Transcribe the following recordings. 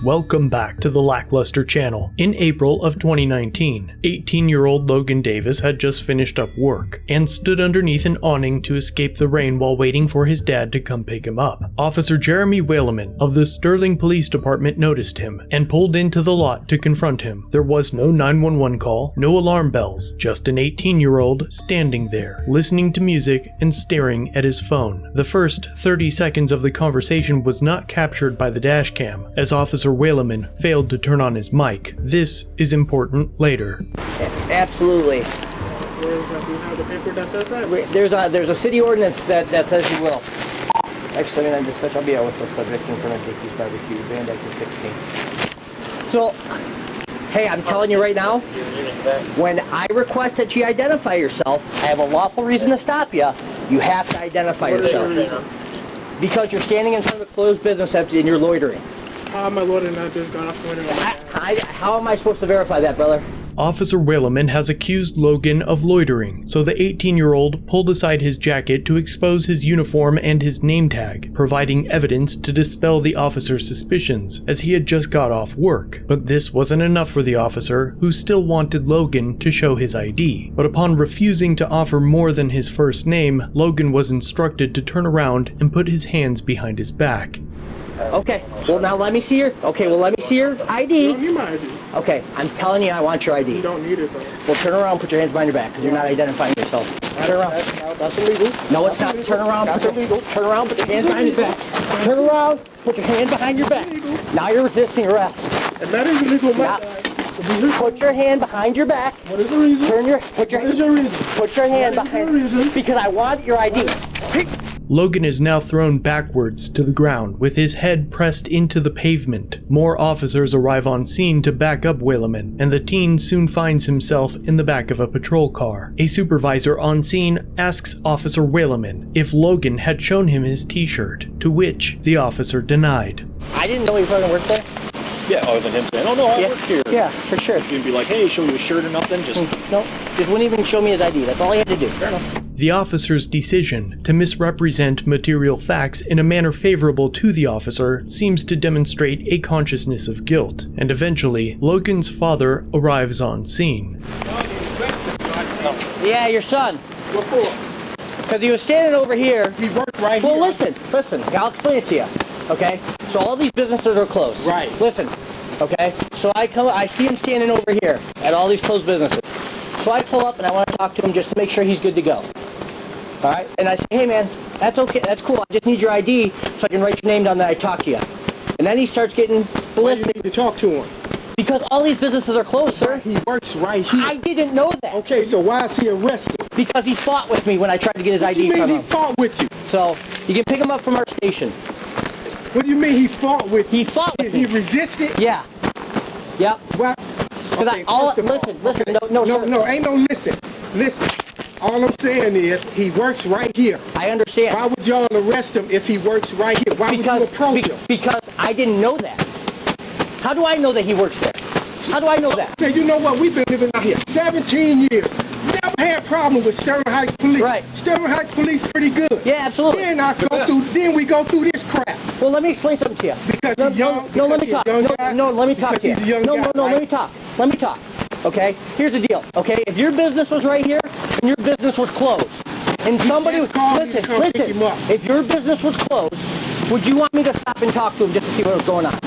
Welcome back to the LackLuster channel. In April of 2019, 18-year-old Logan Davis had just finished up work and stood underneath an awning to escape the rain while waiting for his dad to come pick him up. Officer Jeremy Whaleman of the Sterling Police Department noticed him and pulled into the lot to confront him. There was no 911 call, no alarm bells, just an 18-year-old standing there, listening to music and staring at his phone. The first 30 seconds of the conversation was not captured by the dash cam, as Officer Whaleman failed to turn on his mic. This is important later. Absolutely. Do you have the paper that says that? There's a city ordinance that says you will. Actually, I'm going to dispatch. I'll be out with the subject in front of Dickie's Barbecue, Van Dyke 16. So, hey, I'm telling you right now, when I request that you identify yourself, I have a lawful reason to stop you. You have to identify yourself. Because you're standing in front of a closed business and you're loitering. How am I loitering? I just got off the window. How am I supposed to verify that, brother? Officer Whaleman has accused Logan of loitering, so the 18-year-old pulled aside his jacket to expose his uniform and his name tag, providing evidence to dispel the officer's suspicions, as he had just got off work. But this wasn't enough for the officer, who still wanted Logan to show his ID. But upon refusing to offer more than his first name, Logan was instructed to turn around and put his hands behind his back. Okay, well now let me see your ID. You don't need my ID. Okay, I'm telling you I want your ID. You don't need it though. Well, turn around, put your hands behind your back, because you're not identifying yourself. Turn around. That's illegal. No, it's not. Turn around. That's illegal. Turn around, put your hands behind your back. Turn around, put your hand behind your back. Now you're resisting arrest. And that is illegal, Put your hand behind your back. What is the reason? Put your hand behind. What is the reason? Because I want your ID. Logan is now thrown backwards to the ground, with his head pressed into the pavement. More officers arrive on scene to back up Whaleman, and the teen soon finds himself in the back of a patrol car. A supervisor on scene asks Officer Whaleman if Logan had shown him his t-shirt, to which the officer denied. I didn't know you fucking worked there. Yeah, other than him saying, oh no, I work here. Yeah, for sure. You'd be like, hey, show you a shirt or nothing, just... No, just wouldn't even show me his ID. That's all he had to do. Fair enough. The officer's decision to misrepresent material facts in a manner favorable to the officer seems to demonstrate a consciousness of guilt, and eventually, Logan's father arrives on scene. Yeah, your son. What for? Because he was standing over here. He worked right Well, here. listen. I'll explain it to you. Okay? So all these businesses are closed. Right. Listen. Okay? So I see him standing over here at all these closed businesses. So I pull up and I want to talk to him just to make sure he's good to go. All right? And I say, hey man, that's okay. That's cool. I just need your ID so I can write your name down that I talked to you. And then he starts getting Why ballistic. do you need to talk to him? Because all these businesses are closed, sir. He works right here. I didn't know that. Okay, so why is he arrested? Because he fought with me when I tried to get his What do ID you from mean him. he fought with you? So you can pick him up from our station. What do you mean he fought with you? He fought with me. He resisted? Yeah. Yep. Well, Because listen, no, ain't no listen. Listen. All I'm saying is he works right here. I understand. Why would y'all arrest him if he works right here? Why would you approach him? Because I didn't know that. How do I know that he works there? How do I know that? Okay, you know what? We've been living out here 17 years. Never had problem with Sterling Heights Police. Right. Sterling Heights Police pretty good. Yeah, absolutely. Then we go through this crap. Well, let me explain something to you. Because no, he's young. no, let me talk. Let me talk to you. He's a young no, guy, no, right? let me talk. Okay? Here's the deal. Okay? If your business was right here and your business was closed, and somebody listen, if your business was closed, would you want me to stop and talk to him just to see what was going on?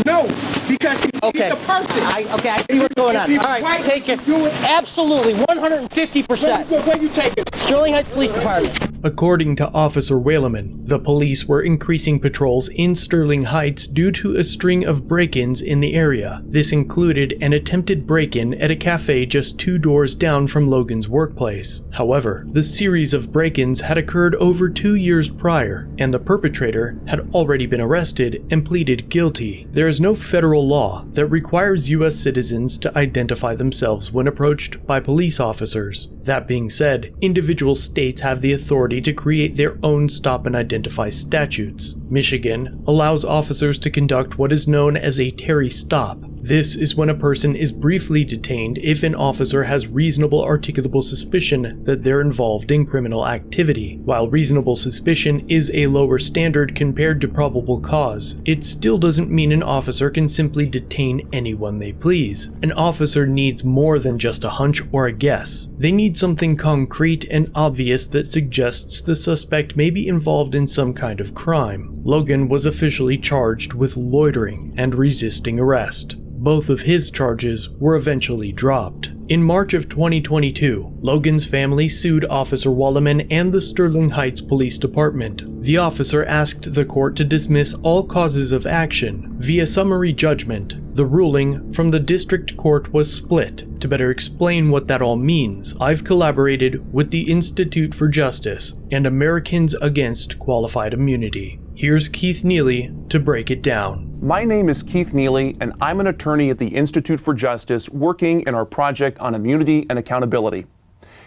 No, because he's a person. I see what's going on. All right, take it. Absolutely, 150%. Where you taking it? Sterling Heights Police Department. According to Officer Whaleman, the police were increasing patrols in Sterling Heights due to a string of break-ins in the area. This included an attempted break-in at a cafe just 2 doors down from Logan's workplace. However, the series of break-ins had occurred over 2 years prior, and the perpetrator had already been arrested and pleaded guilty. There is no federal law that requires U.S. citizens to identify themselves when approached by police officers. That being said, individual states have the authority to create their own stop and identify statutes. Michigan allows officers to conduct what is known as a Terry stop. This is when a person is briefly detained if an officer has reasonable articulable suspicion that they're involved in criminal activity. While reasonable suspicion is a lower standard compared to probable cause, it still doesn't mean an officer can simply detain anyone they please. An officer needs more than just a hunch or a guess. They need something concrete and obvious that suggests the suspect may be involved in some kind of crime. Logan was officially charged with loitering and resisting arrest. Both of his charges were eventually dropped. In March of 2022, Logan's family sued Officer Walleman and the Sterling Heights Police Department. The officer asked the court to dismiss all causes of action via summary judgment. The ruling from the district court was split. To better explain what that all means, I've collaborated with the Institute for Justice and Americans Against Qualified Immunity. Here's Keith Neely to break it down. My name is Keith Neely, and I'm an attorney at the Institute for Justice working in our project on immunity and accountability.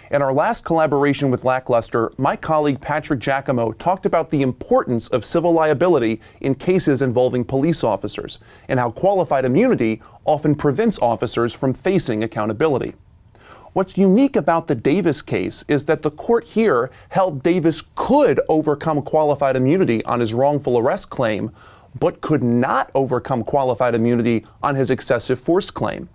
In our last collaboration with LackLuster, my colleague Patrick Giacomo talked about the importance of civil liability in cases involving police officers, and how qualified immunity often prevents officers from facing accountability. What's unique about the Davis case is that the court here held Davis could overcome qualified immunity on his wrongful arrest claim, but could not overcome qualified immunity on his excessive force claim.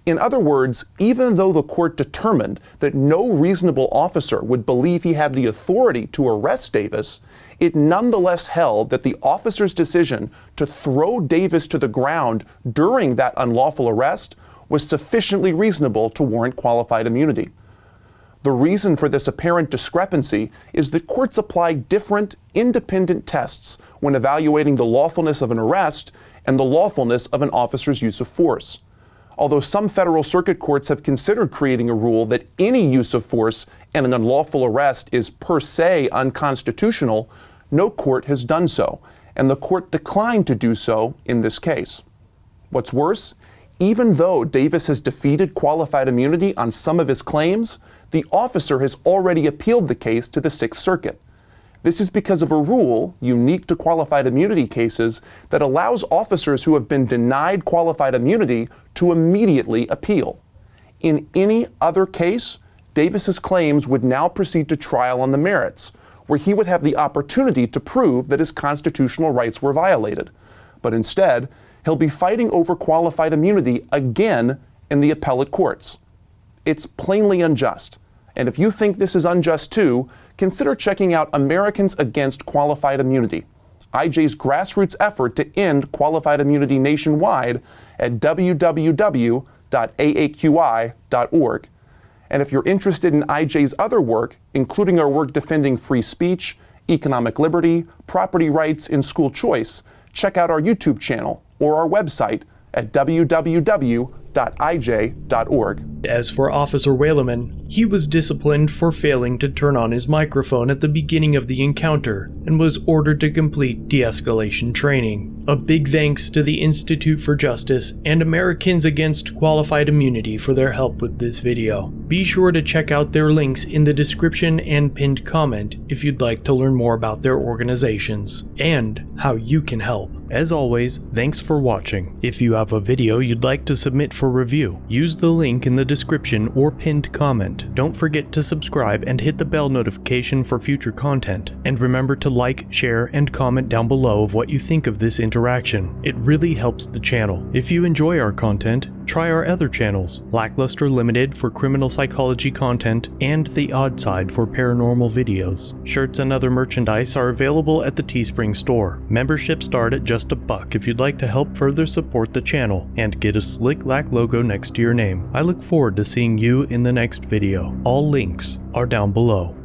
In other words, even though the court determined that no reasonable officer would believe he had the authority to arrest Davis, it nonetheless held that the officer's decision to throw Davis to the ground during that unlawful arrest was sufficiently reasonable to warrant qualified immunity. The reason for this apparent discrepancy is that courts apply different, independent tests when evaluating the lawfulness of an arrest and the lawfulness of an officer's use of force. Although some federal circuit courts have considered creating a rule that any use of force in an unlawful arrest is per se unconstitutional, no court has done so, and the court declined to do so in this case. What's worse, even though Davis has defeated qualified immunity on some of his claims, the officer has already appealed the case to the Sixth Circuit. This is because of a rule unique to qualified immunity cases that allows officers who have been denied qualified immunity to immediately appeal. In any other case, Davis's claims would now proceed to trial on the merits, where he would have the opportunity to prove that his constitutional rights were violated. But instead, he'll be fighting over qualified immunity again in the appellate courts. It's plainly unjust. And if you think this is unjust too, consider checking out Americans Against Qualified Immunity, IJ's grassroots effort to end qualified immunity nationwide at www.aaqi.org. And if you're interested in IJ's other work, including our work defending free speech, economic liberty, property rights, and school choice, check out our YouTube channel or our website at www.ij.org. As for Officer Whaleman, he was disciplined for failing to turn on his microphone at the beginning of the encounter and was ordered to complete de-escalation training. A big thanks to the Institute for Justice and Americans Against Qualified Immunity for their help with this video. Be sure to check out their links in the description and pinned comment if you'd like to learn more about their organizations and how you can help. As always, thanks for watching. If you have a video you'd like to submit for review, use the link in the description or pinned comment. Don't forget to subscribe and hit the bell notification for future content. And remember to like, share, and comment down below of what you think of this interaction. It really helps the channel. If you enjoy our content, try our other channels, LackLuster Limited for criminal psychology content and The Odd Side for paranormal videos. Shirts and other merchandise are available at the Teespring store. Memberships start at just $1 if you'd like to help further support the channel and get a slick Lack logo next to your name. I look forward to seeing you in the next video. All links are down below.